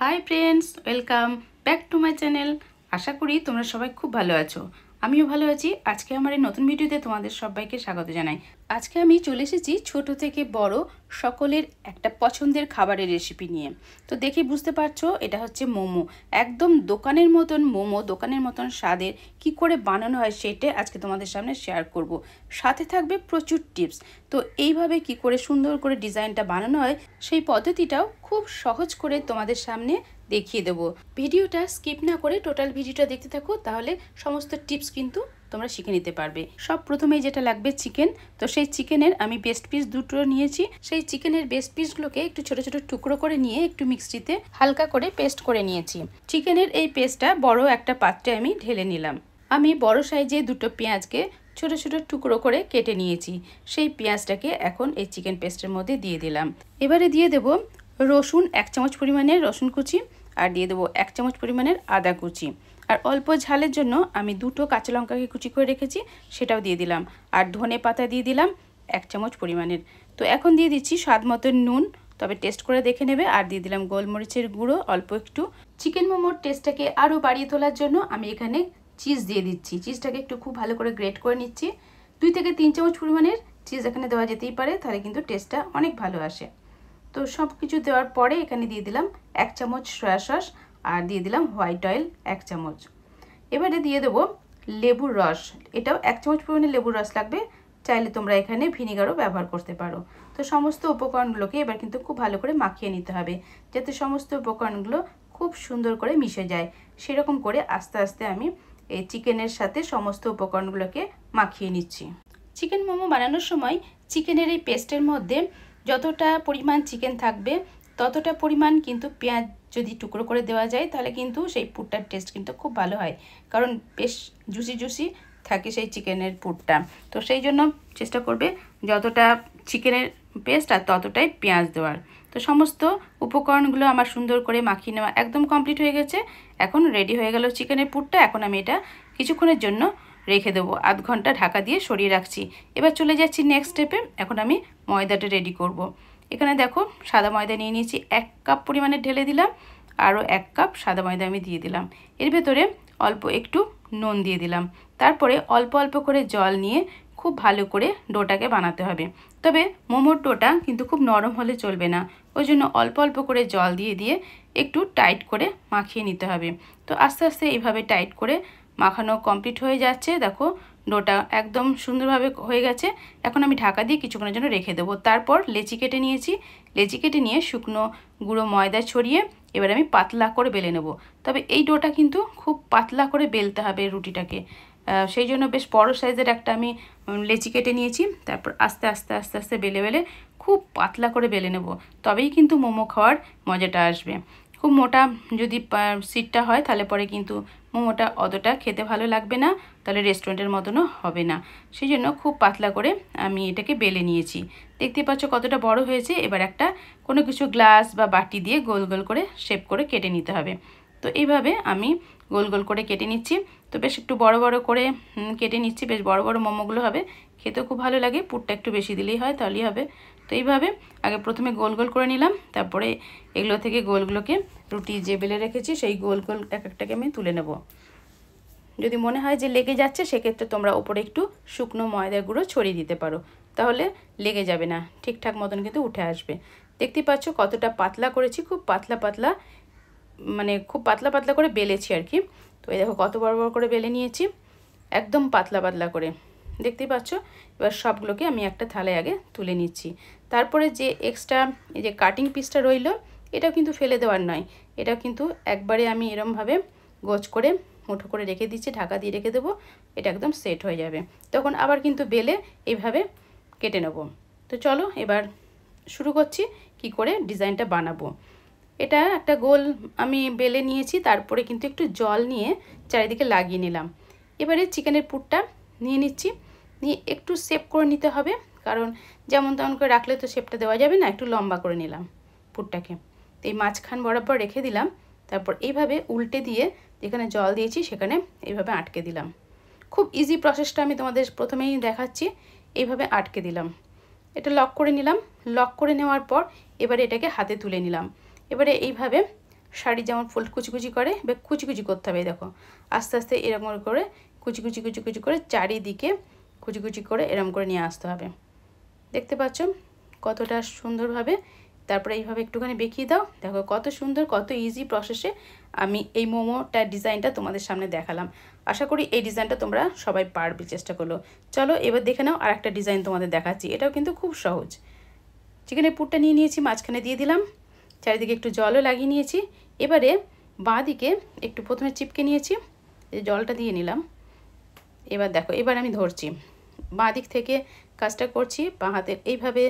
High friends, welcome back to my channel. আশা করি তোমরা সবাই খুব ভালো আছো। আমিও ভালো আছি। আজকে আমার এই নতুন ভিডিওতে তোমাদের সবাইকে স্বাগত জানাই। আজকে আমি চলে এসেছি ছোট থেকে বড় সকলের একটা পছন্দের খাবারের রেসিপি নিয়ে। তো দেখে বুঝতে পারছো এটা হচ্ছে মোমো। একদম দোকানের মতন মোমো, দোকানের মতন স্বাদের কি করে বানানো হয় সেটা আজকে তোমাদের সামনে শেয়ার করব। সাথে থাকবে প্রচুর টিপস। তো এইভাবে কি করে সুন্দর করে ডিজাইনটা বানানো হয় সেই পদ্ধতিটাও খুব সহজ করে তোমাদের সামনে দেখিয়ে দেবো। ভিডিওটা স্কিপ না করে টোটাল ভিডিওটা দেখতে থাকো, তাহলে সমস্ত টিপস কিন্তু তোমরা শিখে নিতে পারবে। সব প্রথমেই যেটা লাগবে চিকেন। তো সেই চিকেনের আমি বেস্ট পিস দুটো নিয়েছি। সেই চিকেনের বেস্ট পিসগুলোকে একটু ছোট ছোট টুকরো করে নিয়ে একটু মিক্সিতে হালকা করে পেস্ট করে নিয়েছি। চিকেনের এই পেস্টটা বড় একটা পাত্রে আমি ঢেলে নিলাম। আমি বড় সাইজে দুটো পেঁয়াজকে ছোট ছোট টুকরো করে কেটে নিয়েছি। সেই পেঁয়াজটাকে এখন এই চিকেন পেস্টের মধ্যে দিয়ে দিলাম। এবারে দিয়ে দেব রসুন 1 চামচ পরিমাণের রসুন কুচি, আর দিয়ে দেবো 1 চামচ পরিমাণের আদা কুচি, আর অল্প ঝালের জন্য আমি দুটো কাঁচা লঙ্কাকে কুচি করে রেখেছি সেটাও দিয়ে দিলাম, আর ধনে পাতা দিয়ে দিলাম 1 চামচ পরিমাণের। তো এখন দিয়ে দিচ্ছি স্বাদ মতো নুন, তবে টেস্ট করে দেখে নেবে। আর দিয়ে দিলাম গোলমরিচের গুঁড়ো অল্প একটু। চিকেন মোমোর টেস্টটাকে আরও বাড়িয়ে তোলার জন্য আমি এখানে চিজ দিয়ে দিচ্ছি। চিজটাকে একটু খুব ভালো করে গ্রেট করে নিচ্ছি। 2 থেকে 3 চামচ পরিমাণের চিজ এখানে দেওয়া যেতেই পারে, তাহলে কিন্তু টেস্টটা অনেক ভালো আসে। তো সব কিছু দেওয়ার পরে এখানে দিয়ে দিলাম 1 চামচ সয়া সস, আর দিয়ে দিলাম হোয়াইট অয়েল 1 চামচ। এবারে দিয়ে দেবো লেবুর রস। এটাও 1 চামচ পরিমাণে লেবুর রস লাগবে। চাইলে তোমরা এখানে ভিনিগারও ব্যবহার করতে পারো। তো সমস্ত উপকরণগুলোকে এবার কিন্তু খুব ভালো করে মাখিয়ে নিতে হবে, যাতে সমস্ত উপকরণগুলো খুব সুন্দর করে মিশে যায়। সেরকম করে আস্তে আস্তে আমি এই চিকেনের সাথে সমস্ত উপকরণগুলোকে মাখিয়ে নিচ্ছি। চিকেন মোমো বানানোর সময় চিকেনের এই পেস্টের মধ্যে যতটা পরিমাণ চিকেন থাকবে ততটা পরিমাণ কিন্তু পেঁয়াজ যদি টুকরো করে দেওয়া যায় তাহলে কিন্তু সেই পুরটার টেস্ট কিন্তু খুব ভালো হয়, কারণ বেশ জুসি জুসি থাকে সেই চিকেনের পুরটা। তো সেই জন্য চেষ্টা করবে যতটা চিকেনের পেস্ট আর ততটাই পেঁয়াজ দেওয়ার। তো সমস্ত উপকরণগুলো আমার সুন্দর করে মাখিয়ে নেওয়া একদম কমপ্লিট হয়ে গেছে। এখন রেডি হয়ে গেল চিকেনের পুরটা। এখন আমি এটা কিছুক্ষণের জন্য রেখে দেবো, আধ ঘন্টা ঢাকা দিয়ে সরিয়ে রাখছি। এবার চলে যাচ্ছি নেক্সট স্টেপে। এখন আমি ময়দাটা রেডি করব। এখানে দেখো সাদা ময়দা নিয়ে নিয়েছি, 1 কাপ পরিমাণে ঢেলে দিলাম। আরও 1 কাপ সাদা ময়দা আমি দিয়ে দিলাম। এর ভেতরে অল্প একটু নুন দিয়ে দিলাম। তারপরে অল্প অল্প করে জল নিয়ে খুব ভালো করে ডোটাকে বানাতে হবে। তবে মোমোর ডোটা কিন্তু খুব নরম হলে চলবে না, ওই জন্য অল্প অল্প করে জল দিয়ে দিয়ে একটু টাইট করে মাখিয়ে নিতে হবে। তো আস্তে আস্তে এইভাবে টাইট করে মাখানো কমপ্লিট হয়ে যাচ্ছে। দেখো ডোটা একদম সুন্দরভাবে হয়ে গেছে। এখন আমি ঢাকা দিয়ে কিছুক্ষণের জন্য রেখে দেবো। তারপর লেচি কেটে নিয়েছি। লেচি কেটে নিয়ে শুকনো গুঁড়ো ময়দা ছড়িয়ে এবার আমি পাতলা করে বেলে নেব। তবে এই ডোটা কিন্তু খুব পাতলা করে বেলতে হবে রুটিটাকে। সেই জন্য বেশ বড় সাইজের একটা আমি লেচি কেটে নিয়েছি। তারপর আস্তে আস্তে আস্তে আস্তে বেলে বেলে খুব পাতলা করে বেলে নেব, তবেই কিন্তু মোমো খাওয়ার মজাটা আসবে। খুব মোটা যদি সিটটা হয় তাহলে পরে কিন্তু মোমোটা অতটা খেতে ভালো লাগবে না, তাহলে রেস্টুরেন্টের মতনও হবে না। সেই জন্য খুব পাতলা করে আমি এটাকে বেলে নিয়েছি। দেখতে পাচ্ছ কতটা বড় হয়েছে। এবার একটা কোনো কিছু গ্লাস বা বাটি দিয়ে গোল গোল করে শেপ করে কেটে নিতে হবে। তো এইভাবে আমি গোল গোল করে কেটে নিচ্ছি। তো বেশ একটু বড় বড় করে কেটে নিচ্ছি। বেশ বড় বড় মোমোগুলো হবে, খেতেও খুব ভালো লাগে। পুরটা একটু বেশি দিলেই হয়, তাহলেই হবে। তো এইভাবে আগে প্রথমে গোল গোল করে নিলাম, তারপরে এগুলো থেকে গোলগুলোকে রুটি যে বেলে রেখেছি সেই গোল গোল এক একটাকে আমি তুলে নেব। যদি মনে হয় যে লেগে যাচ্ছে সেক্ষেত্রে তোমরা ওপরে একটু শুকনো ময়দার গুঁড়ো ছড়িয়ে দিতে পারো, তাহলে লেগে যাবে না, ঠিকঠাক মতন কিন্তু উঠে আসবে। দেখতে পাচ্ছ কতটা পাতলা করেছি, খুব পাতলা পাতলা, মানে খুব পাতলা পাতলা করে বেলেছি আর কি। তো এই দেখো কত বড় বড় করে বেলে নিয়েছি, একদম পাতলা পাতলা করে, দেখতেই পাচ্ছ। এবার সবগুলোকে আমি একটা থালায় আগে তুলে নিচ্ছি। তারপরে যে এক্সট্রা এই যে কাটিং পিসটা রইলো, এটাও কিন্তু ফেলে দেওয়ার নয়। এটা কিন্তু একবারে আমি এরমভাবে গোছ করে মুঠো করে রেখে দিচ্ছি, ঢাকা দিয়ে রেখে দেবো। এটা একদম সেট হয়ে যাবে, তখন আবার কিন্তু বেলে এইভাবে কেটে নেব। তো চলো এবার শুরু করছি কি করে ডিজাইনটা বানাবো। এটা একটা গোল আমি বেলে নিয়েছি, তারপরে কিন্তু একটু জল নিয়ে চারিদিকে লাগিয়ে নিলাম। এবারে চিকেনের পুরটা নিয়ে নিচ্ছি, নিয়ে একটু শেপ করে নিতে হবে, কারণ যেমন তেমন করে রাখলে তো শেপটা দেওয়া যাবে না। একটু লম্বা করে নিলাম পুরটাকে। তো এই মাঝখান বরাবর রেখে দিলাম। তারপর এইভাবে উল্টে দিয়ে যেখানে জল দিয়েছি সেখানে এইভাবে আটকে দিলাম। খুব ইজি প্রসেসটা আমি তোমাদের প্রথমেই দেখাচ্ছি। এইভাবে আটকে দিলাম, এটা লক করে নিলাম। লক করে নেওয়ার পর এবারে এটাকে হাতে তুলে নিলাম। এবারে এইভাবে শাড়ি যেমন ফোল্ড কুচি করে বা কুচি করতে হবে। দেখো আস্তে আস্তে এরকম করে কুচি করে চারিদিকে কুচি করে এরকম করে নিয়ে আসতে হবে। দেখতে পাচ্ছ কতটা সুন্দরভাবে। তারপরে এইভাবে একটুখানি বেঁকিয়ে দাও। দেখো কত সুন্দর, কত ইজি প্রসেসে আমি এই মোমোটার ডিজাইনটা তোমাদের সামনে দেখালাম। আশা করি এই ডিজাইনটা তোমরা সবাই পারবে, চেষ্টা করলো। চলো এবার দেখে নাও আর একটা ডিজাইন তোমাদের দেখাচ্ছি। এটাও কিন্তু খুব সহজ। চিকেনের পুরটা নিয়ে নিয়েছি, মাঝখানে দিয়ে দিলাম, চারিদিকে একটু জলও লাগিয়ে নিয়েছি। এবারে বাঁ দিকে একটু প্রথমে চিপকে নিয়েছি, এই জলটা দিয়ে নিলাম। এবার দেখো এবার আমি ধরছি, বাঁ দিক থেকে কাজটা করছি, বাঁ হাতের এইভাবে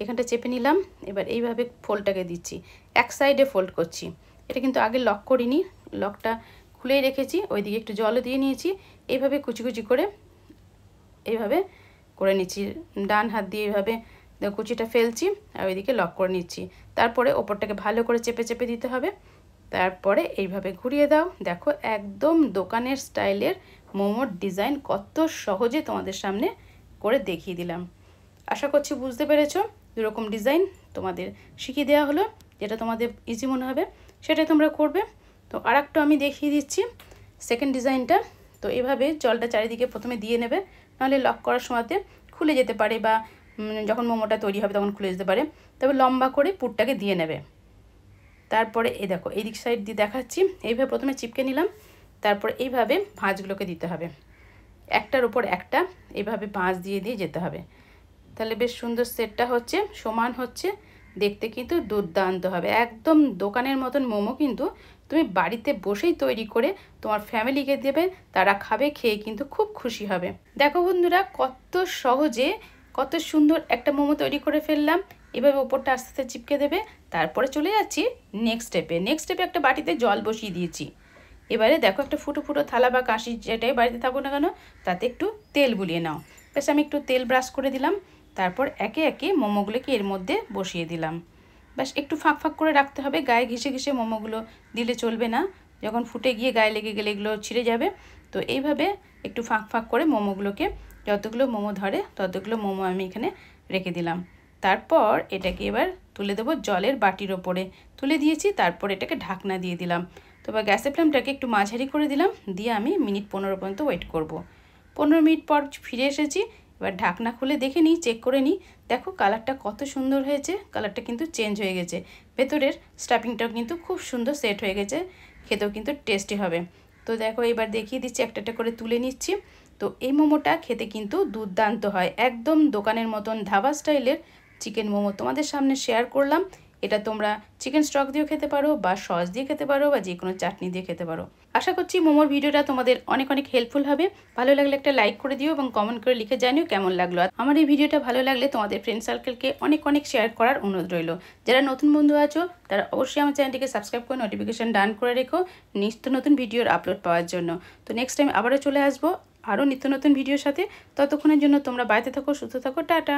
এখানটা চেপে নিলাম। এবার এইভাবে ফোল্ডটাকে দিচ্ছি, এক সাইডে ফোল্ড করছি। এটা কিন্তু আগে লক করিনি, লকটা খুলেই রেখেছি। ওইদিকে একটু জলও দিয়ে নিয়েছি। এইভাবে কুচি করে এইভাবে করে নিচ্ছি, ডান হাত দিয়ে এইভাবে কুচিটা ফেলছি আর ওইদিকে লক করে নিচ্ছি। তারপরে ওপরটাকে ভালো করে চেপে দিতে হবে। তারপরে এইভাবে ঘুরিয়ে দাও। দেখো একদম দোকানের স্টাইলের মোমোর ডিজাইন কত সহজে তোমাদের সামনে করে দেখিয়ে দিলাম। আশা করছি বুঝতে পেরেছো। দুরকম ডিজাইন তোমাদের শিখিয়ে দেওয়া হলো, যেটা তোমাদের ইজি মনে হবে সেটাই তোমরা করবে। তো আর একটু আমি দেখিয়ে দিচ্ছি সেকেন্ড ডিজাইনটা। তো এভাবে জলটা চারিদিকে প্রথমে দিয়ে নেবে, নাহলে লক করার সময়তে খুলে যেতে পারে বা যখন মোমোটা তৈরি হবে তখন খুলে যেতে পারে। তবে লম্বা করে পুরটাকে দিয়ে নেবে। তারপরে এই দেখো এই দিক সাইড দিয়ে দেখাচ্ছি, এইভাবে প্রথমে চিপকে নিলাম। তারপর এইভাবে ভাঁজগুলোকে দিতে হবে, একটার উপর একটা এইভাবে ভাঁজ দিয়ে যেতে হবে। তাহলে বেশ সুন্দর সেটটা হচ্ছে, সমান হচ্ছে, দেখতে কিন্তু দুর্দান্ত হবে। একদম দোকানের মতন মোমো কিন্তু তুমি বাড়িতে বসেই তৈরি করে তোমার ফ্যামিলিকে দেবে, তারা খাবে, খেয়ে কিন্তু খুব খুশি হবে। দেখো বন্ধুরা কত সহজে কত সুন্দর একটা মোমো তৈরি করে ফেললাম। এভাবে ওপরটা আস্তে আস্তে চিপকে দেবে। তারপরে চলে যাচ্ছি নেক্সট স্টেপে একটা বাটিতে জল বসিয়ে দিয়েছি। এবারে দেখো একটা ফুটো থালা বা কাঁচি যেটাই বাড়িতে থাকুক না কেন, তাতে একটু তেল বুলিয়ে নাও। বেশ আমি একটু তেল ব্রাশ করে দিলাম। তারপর একে একে মোমোগুলোকে এর মধ্যে বসিয়ে দিলাম। ব্যাস একটু ফাঁক করে রাখতে হবে, গায়ে ঘেঁষে মোমোগুলো দিলে চলবে না, যখন ফুটে গিয়ে গায়ে লেগে গেলে এগুলো ছিঁড়ে যাবে। তো এইভাবে একটু ফাঁক করে মোমোগুলোকে, যতগুলো মোমো ধরে ততগুলো মোমো আমি এখানে রেখে দিলাম। তারপর এটাকে এবার তুলে দেবো জলের বাটির ওপরে তুলে দিয়েছি। তারপর এটাকে ঢাকনা দিয়ে দিলাম। তো এবার গ্যাসের ফ্লেমটাকে একটু মাঝারি করে দিলাম, দিয়ে আমি মিনিট 15 পর্যন্ত ওয়েট করব। 15 মিনিট পর ফিরে এসেছি। এবার ঢাকনা খুলে দেখে নিই, চেক করে নিই। দেখো কালারটা কত সুন্দর হয়েছে, কালারটা কিন্তু চেঞ্জ হয়ে গেছে, ভেতরের স্টাফিংটাও কিন্তু খুব সুন্দর সেট হয়ে গেছে, খেতেও কিন্তু টেস্টি হবে। তো দেখো এবার দেখিয়ে দিচ্ছি, একটা করে তুলে নিচ্ছি। তো এই মোমোটা খেতে কিন্তু দুর্দান্ত হয়, একদম দোকানের মতন ধাবা স্টাইলের চিকেন মোমো তোমাদের সামনে শেয়ার করলাম। এটা তোমরা চিকেন স্টক দিয়েও খেতে পারো বা সস দিয়ে খেতে পারো বা যে কোনো চাটনি দিয়ে খেতে পারো। আশা করছি মোমোর ভিডিওটা তোমাদের অনেক হেল্পফুল হবে। ভালো লাগলে একটা লাইক করে দিও এবং কমেন্ট করে লিখে জানিও কেমন লাগলো। আর আমার এই ভিডিওটা ভালো লাগলে তোমাদের ফ্রেন্ড সার্কেলকে অনেক শেয়ার করার অনুরোধ রইল। যারা নতুন বন্ধু আছো তারা অবশ্যই আমার চ্যানেলটিকে সাবস্ক্রাইব করে নোটিফিকেশন ডান করে রেখো নিত্য নতুন ভিডিওর আপলোড পাওয়ার জন্য। তো নেক্সট টাইম আবারও চলে আসবো আরও নিত্য নতুন ভিডিওর সাথে। ততক্ষণের জন্য তোমরা বাড়িতে থাকো, সুস্থ থাকো, টাটা।